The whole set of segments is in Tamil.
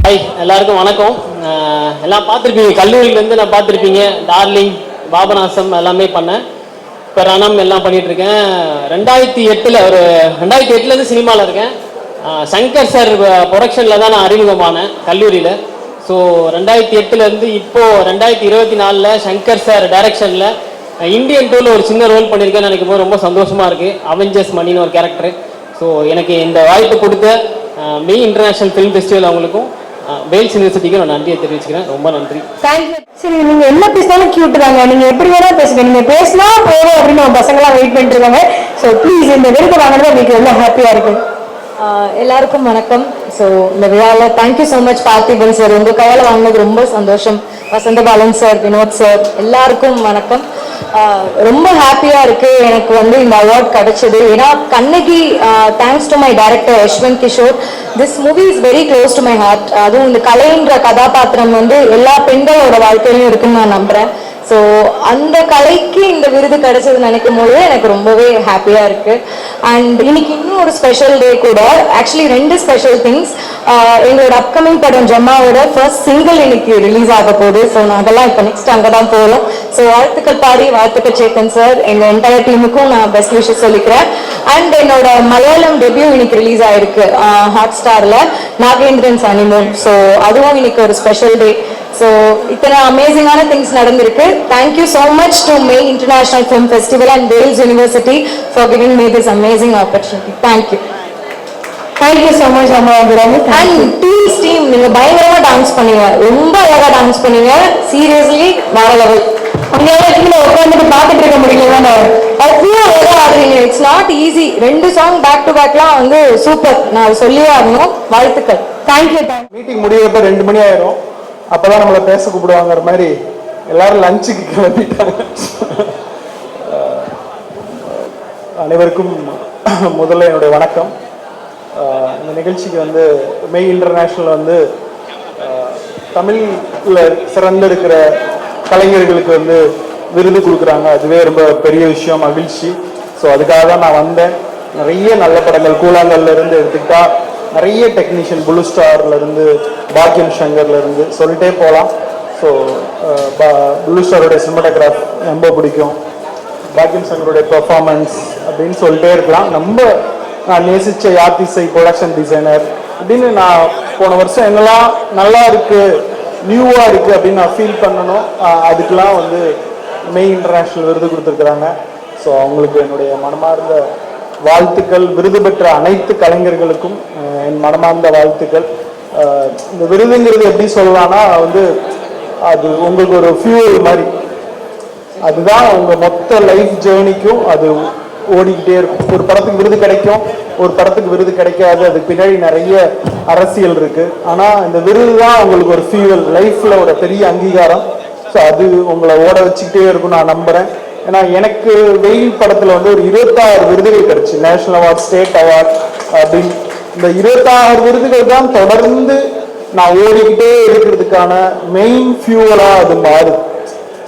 ஹாய், எல்லாருக்கும் வணக்கம். எல்லாம் பார்த்துருப்பீங்க, கல்லூரியிலேருந்து நான் பார்த்துருப்பீங்க. டார்லிங், பாபநாசம் எல்லாமே பண்ணேன். இப்போ ரணம் எல்லாம் பண்ணிகிட்ருக்கேன். 2008 ஒரு 2008 சினிமாவில் இருக்கேன். சங்கர் சார் ப்ரொடக்ஷனில் தான் நான் அறிமுகமானேன் கல்லூரியில். ஸோ 2008 இப்போது 2024 சங்கர் சார் டைரக்ஷனில் இந்தியன் டூவில் ஒரு சின்ன ரோல் பண்ணியிருக்கேன்னு நினைக்கும் போது ரொம்ப சந்தோஷமாக இருக்குது. அவெஞ்சர்ஸ் மணின்னு ஒரு கேரக்டரு. ஸோ எனக்கு இந்த வாய்ப்பு கொடுத்த மெய் இன்டர்நேஷ்னல் ஃபிலிம் ஃபெஸ்டிவல் அவங்களுக்கும் வேல்ஸ் யூனிவர்சிட்டிக்கு நான் நன்றியை தெரிவிச்சுக்கிறேன். ரொம்ப நன்றி. தேங்க்யூ. சரி, நீங்க என்ன பேசினாலும் கியூட் தாங்க. நீங்க எப்படி வேணா பேசுங்க, நீங்க பேசினா போதும் அப்படின்னு நம்ம பசங்களாம் வெயிட் பண்ணிட்டு இருக்காங்க. ஸோ ப்ளீஸ் இந்த விருது வாங்கினது உங்களுக்கு ரொம்ப ஹாப்பியா இருக்கு. எல்லாருக்கும் வணக்கம். ஸோ இந்த விழாவில் thank you so much Parthiban sir, உங்கள் கையால் வாங்கினது ரொம்ப சந்தோஷம். வசந்தபாலன் சார், வினோத் சார், எல்லாருக்கும் வணக்கம். ரொம்ப ஹாப்பியாக இருக்குது எனக்கு இந்த அவார்ட் கிடைச்சது. ஏன்னா Kannagi, thanks to my director Yashwant Kishore, this movie is very close to my heart. அதுவும் இந்த கலைன்ற கதாபாத்திரம் எல்லா பெண்களோட வாழ்க்கையிலும் இருக்குன்னு நான் நம்புகிறேன். ஸோ அந்த கலைக்கு இந்த விருது கிடைச்சது நினைக்கும் போது எனக்கு ரொம்பவே ஹாப்பியாக இருக்குது. அண்ட் இன்னைக்கு இன்னும் ஒரு ஸ்பெஷல் டே கூட. Actually 2 special things. எங்களோட அப்கமிங் படம் ஜம்மாவோட ஃபர்ஸ்ட் சிங்கிள் இன்னைக்கு ரிலீஸ் ஆக போகுது. ஸோ நான் அதெல்லாம் இப்போ நெக்ஸ்ட் அங்கே தான் போகணும். ஸோ வாழ்த்துக்கள் பாடி, வாழ்த்துக்கள் சேத்தன் சார், எங்கள் என்டையர் டீமுக்கும் நான் பெஸ்ட் விஷயம் சொல்லிக்கிறேன். அண்ட் என்னோட மலையாளம் டெபியூ இன்னைக்கு ரிலீஸ் ஆயிருக்கு ஹாட் ஸ்டாரில், நாகேந்திரன் ஹனிமூன். ஸோ அதுவும் இன்னைக்கு ஒரு ஸ்பெஷல் டே. ஸோ இத்தனை அமேசிங்கான திங்ஸ் நடந்திருக்கு. Thank you so much to May international film festival and Vels university for giving me this amazing opportunity. Thank you. Thank you so much அம்மா. அண்ட் டீம் நீங்க பயங்கரமா டான்ஸ் பண்ணீங்க, ரொம்ப அழகா டான்ஸ் பண்ணீங்க. சீரியஸ்லி வேற லெவல். உட்காந்துட்டு பார்த்துட்டு இருக்க முடியல, அவ்வளோ அழகா ஆடுறீங்க. It's not easy. 2 song back to back super. நான் சொல்லியே ஆகணும். வாழ்த்துக்கள். தேங்க்யூ. மீட்டிங் முடியறப்ப 2 மணி ஆயிரும். அப்பதான் நம்மளை பேச கூப்பிடுவாங்கிற மாதிரி எல்லாரும் லஞ்சுக்கு கிளம்பிட்டாங்க. அனைவருக்கும் முதல்ல என்னுடைய வணக்கம். இந்த நிகழ்ச்சிக்கு மெய் இன்டர்நேஷ்னல் தமிழில் சிறந்திருக்கிற கலைஞர்களுக்கு விருது கொடுக்குறாங்க. அதுவே ரொம்ப பெரிய விஷயம், மகிழ்ச்சி. ஸோ அதுக்காக தான் நான் வந்தேன். நிறைய நல்ல படங்கள் கூழாங்கல்ல இருந்து எடுத்துக்கிட்டா நிறைய டெக்னீஷியன், ப்ளூ ஸ்டார்லேருந்து, பாக்கியம் சங்கர்லேருந்து சொல்லிட்டே போகலாம். ஸோ ப்ளூ ஸ்டாரோடைய சினிமாட்டோகிராஃப் ரொம்ப பிடிக்கும், பாக்கியம் சங்கருடைய பெர்ஃபார்மன்ஸ் அப்படின்னு சொல்லிட்டே இருக்கலாம். நான் நேசித்த யாத்திசை ப்ரொடக்ஷன் டிசைனர் அப்படின்னு நான் போன வருஷம் என்னெல்லாம் நல்லா இருக்குது, நியூவாக இருக்குது அப்படின்னு நான் ஃபீல் பண்ணணும். அதுக்கெலாம் மெய் இன்டர்நேஷ்னல் விருது கொடுத்துருக்குறாங்க. ஸோ அவங்களுக்கு என்னுடைய மனமார்ந்த வாழ்த்துக்கள். விருது பெற்ற அனைத்து கலைஞர்களுக்கும் என் மனமார்ந்த வாழ்த்துக்கள். இந்த விருதுங்கிறது எப்படி சொல்லலாம்னா அது உங்களுக்கு ஒரு ஃபியூவல் மாதிரி. அதுதான் உங்கள் மொத்த லைஃப் ஜேர்னிக்கும் அது ஓடிக்கிட்டே இருக்கும். ஒரு படத்துக்கு விருது கிடைக்கும், ஒரு படத்துக்கு விருது கிடைக்காது. அதுக்கு பின்னாடி நிறைய அரசியல் இருக்குது. ஆனால் இந்த விருது தான் உங்களுக்கு ஒரு ஃபியூவல், லைஃப்பில் ஒரு பெரிய அங்கீகாரம். ஸோ அது உங்களை ஓட வச்சுக்கிட்டே இருக்கும் நான் நம்புகிறேன். ஏன்னா எனக்கு வெயில் படத்தில் ஒரு 26 விருதுகள் கிடைச்சி, நேஷனல் அவார்ட், ஸ்டேட் அவார்ட் அப்படின்னு. இந்த 26 விருதுகள் தான் தொடர்ந்து நான் ஓடிக்கிட்டே இருக்கிறதுக்கான மெயின் ஃபியூவலாக அது மாறுது.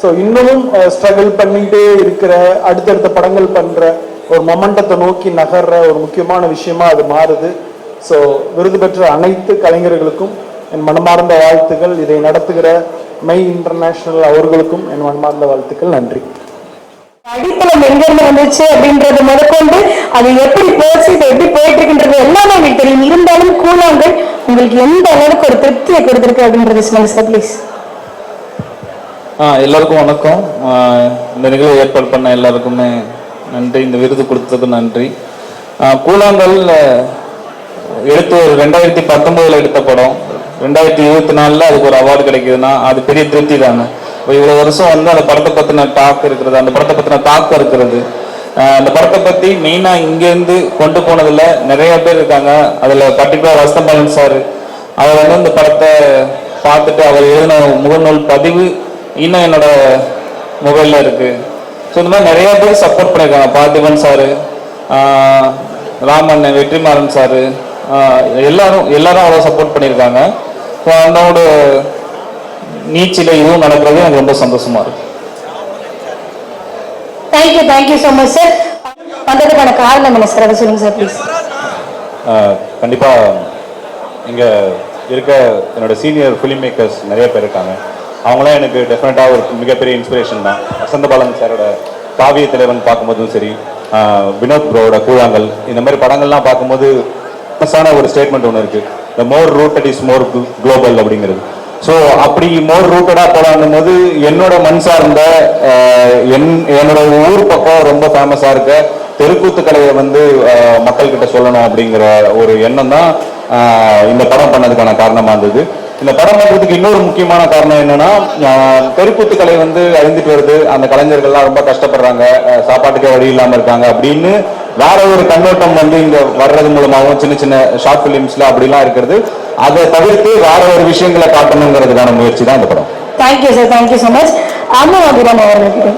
ஸோ இன்னமும் ஸ்ட்ரகிள் பண்ணிக்கிட்டே இருக்கிற, அடுத்தடுத்த படங்கள் பண்ணுற ஒரு மொமெண்டத்தை நோக்கி நகர்ற ஒரு முக்கியமான விஷயமா அது மாறுது. ஸோ விருது பெற்ற அனைத்து கலைஞர்களுக்கும் என் மனமார்ந்த வாழ்த்துக்கள். இதை நடத்துகிற மெய் இன்டர்நேஷ்னல் அவர்களுக்கும் என் மனமார்ந்த வாழ்த்துக்கள். நன்றி. அடித்தளம் எங்கிருந்து வந்துச்சு அப்படின்றது முதற்கொண்டு அது எப்படி போச்சு, இது எப்படி போயிட்டு இருக்குன்றது எல்லாமே உங்களுக்கு தெரியும். இருந்தாலும் கூழாங்கல் உங்களுக்கு எந்த அளவுக்கு ஒரு திருப்தியை கொடுத்துருக்கு அப்படின்றது சொல்லுங்க சார் ப்ளீஸ். எல்லாருக்கும் வணக்கம். இந்த நிகழ்வை ஏற்பாடு பண்ண எல்லாருக்குமே நன்றி. இந்த விருது கொடுத்ததுக்கு நன்றி. கூழாங்கல் எடுத்து ஒரு 2019 எடுத்த படம் 2024 அதுக்கு ஒரு அவார்டு கிடைக்குதுன்னா அது பெரிய திருப்தி தாங்க. இவ்வளோ வருஷம் அந்த படத்தை பற்றின டாக் இருக்கிறது, அந்த படத்தை பற்றின தாக்கம் இருக்கிறது. அந்த படத்தை பற்றி மெயினாக இங்கேருந்து கொண்டு போனதில் நிறைய பேர் இருக்காங்க. அதில் பர்டிகுலர் வசந்தபாலன் சார், அவர் இந்த படத்தை பார்த்துட்டு அவர் எழுதின முகநூல் பதிவு இன்னும் என்னோட மொபைலில் இருக்குது. ஸோ இந்த மாதிரி நிறைய பேர் சப்போர்ட் பண்ணியிருக்காங்க. பார்த்திபன் சார், ராமன், வெற்றிமாறன் சார், எல்லாரும் அவ்வளோ சப்போர்ட் பண்ணியிருக்காங்க. ஸோ அதனோட நீச்சில் இதுவும் நடக்கிறது எனக்கு ரொம்ப சந்தோஷமா இருக்கு. Thank you so much sir. வந்ததுக்கான காரணம் என்ன சார், அதை சொல்லுங்க சார் ப்ளீஸ். கண்டிப்பாக இங்கே இருக்க என்னோட சீனியர் ஃபிலிம் மேக்கர்ஸ் நிறைய பேர் இருக்காங்க. அவங்களாம் எனக்கு டெஃபினட்டாக ஒரு மிகப்பெரிய இன்ஸ்பிரேஷன் தான். வசந்த பாலன் சாரோட காவிய தலைவன் பார்க்கும்போதும் சரி, வினோத் ப்ரோவோட கூழாங்கல், இந்த மாதிரி படங்கள்லாம் பார்க்கும்போது ஒரு ஸ்டேட்மெண்ட் ஒன்று இருக்குது, த மோர் ரூட்டட் இஸ் மோர் குளோபல் அப்படிங்கிறது. ஸோ அப்படி மோர் ரூட்டடாக போடாடும் போது என்னோட மண் சார்ந்த என்னோட ஊர் பக்கம் ரொம்ப ஃபேமஸாக இருக்க தெருக்கூத்து கலையை வந்து மக்கள்கிட்ட சொல்லணும் அப்படிங்கிற ஒரு எண்ணம் தான் இந்த படம் பண்ணதுக்கான காரணமாக இருந்தது. இந்த படம் பண்ணுறதுக்கு இன்னொரு முக்கியமான காரணம் என்னன்னா, தெருக்கூத்து கலை வந்து அழிந்துட்டு வருது, அந்த கலைஞர்கள்லாம் ரொம்ப கஷ்டப்படுறாங்க, சாப்பாட்டுக்கே வழி இல்லாமல் இருக்காங்க அப்படின்னு வேற ஒரு கண்ணோட்டம் வந்து இங்க வர்றது மூலமாகவும் சின்ன சின்ன ஷார்ட் பிலிம்ஸ்ல அப்படிலாம் இருக்கிறது, அதை தவிர்த்து வேற ஒரு விஷயங்களை காட்டணுங்கிறதுக்கான முயற்சி தான் இந்த படம். Thank you sir, thank you so much. அம்மா அபிராமி அவர்களுக்கு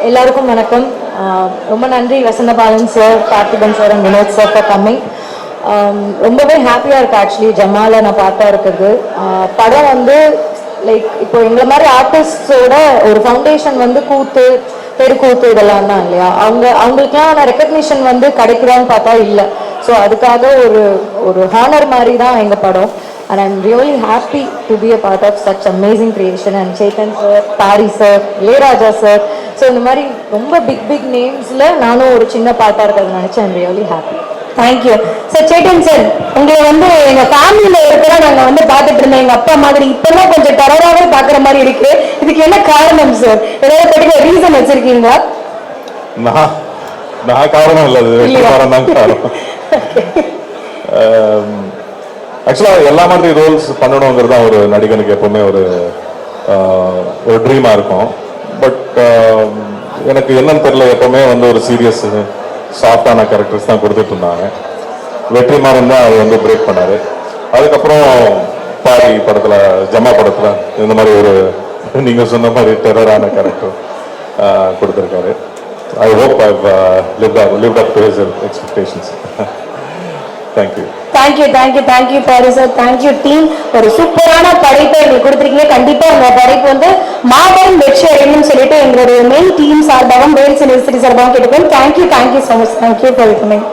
எல்லாருக்கும் வணக்கம். ரொம்ப நன்றி Vasantha Balan sir, Parthiban sir and Vinoth sir for coming. ரொம்பவே ஹாப்பியாக இருக்குது ஆக்சுவலி ஜமாலை நான் பார்த்தா இருக்குது. படம் வந்து லைக் இப்போ எங்களை மாதிரி ஆர்டிஸ்டோட ஒரு ஃபவுண்டேஷன் வந்து கூத்து, தெருக்கூத்து இதெல்லாம் தான் இல்லையா, அவங்களுக்குலாம் ரெக்கக்னிஷன் வந்து கிடைக்குதான்னு பார்த்தா இல்லை. ஸோ அதுக்காக ஒரு ஹானர் மாதிரி தான் எங்கள் படம். And I am really happy to be a part of such amazing creation. And Chetan sir, Pari sir, Ilaiyaraaja sir, so இந்த மாதிரி ரொம்ப பிக் நேம்ஸில் நானும் ஒரு சின்ன பார்ட்டாக இருக்கிறது நினச்சி I am really happy. Thank you sir. Chetan sir, உங்களை வந்து எங்க ஃபேமிலியில இருக்கிற நாங்க வந்து பார்த்துட்டு இருந்தோம் எங்க அப்பா மாதிரி, இப்பெல்லாம் கொஞ்சம் டெரராகவே பாக்குற மாதிரி இருக்கு. இதுக்கு என்ன காரணம் சார்? ஏதாவது பர்டிகுலர் ரீசன் வச்சிருக்கீங்களா? நான் காரணம் இல்லை, காரணம் தான் காரணம். ஆக்சுவலாக எல்லா மாதிரி ரோல்ஸ் பண்ணணுங்கிறது தான் ஒரு நடிகனுக்கு எப்பவுமே ஒரு ட்ரீமாக இருக்கும். பட் எனக்கு என்னன்னு தெரியல, எப்பவுமே வந்து ஒரு சீரியஸ் சாஃப்டான கேரக்டர்ஸ் தான் கொடுத்துட்டு இருந்தாங்க. வெற்றிமாறன் தான் அது வந்து பிரேக் பண்ணாரு. அதுக்கப்புறம் பாரி படத்தில், ஜமா படத்தில் இந்த மாதிரி ஒரு நீங்கள் சொன்ன மாதிரி டெரரான கேரக்டர் கொடுத்துருக்காரு. I hope I've lived up to his expectations. Thank you. Thank you Pari sir, thank you team. ஒரு சூப்பரான படைப்பை எங்களுக்கு கொடுத்துருக்கீங்க. கண்டிப்பா உங்க படைப்பு வந்து மாபெரும் வெற்றி அடையணும்னு சொல்லிட்டு எங்களுடைய மெயின் டீம் சார்பாகவும் வேல் சினிவர்சிட்டி சார்பாகவும் கேட்டுக்கோங்க. Thank you so much. Thank you for coming.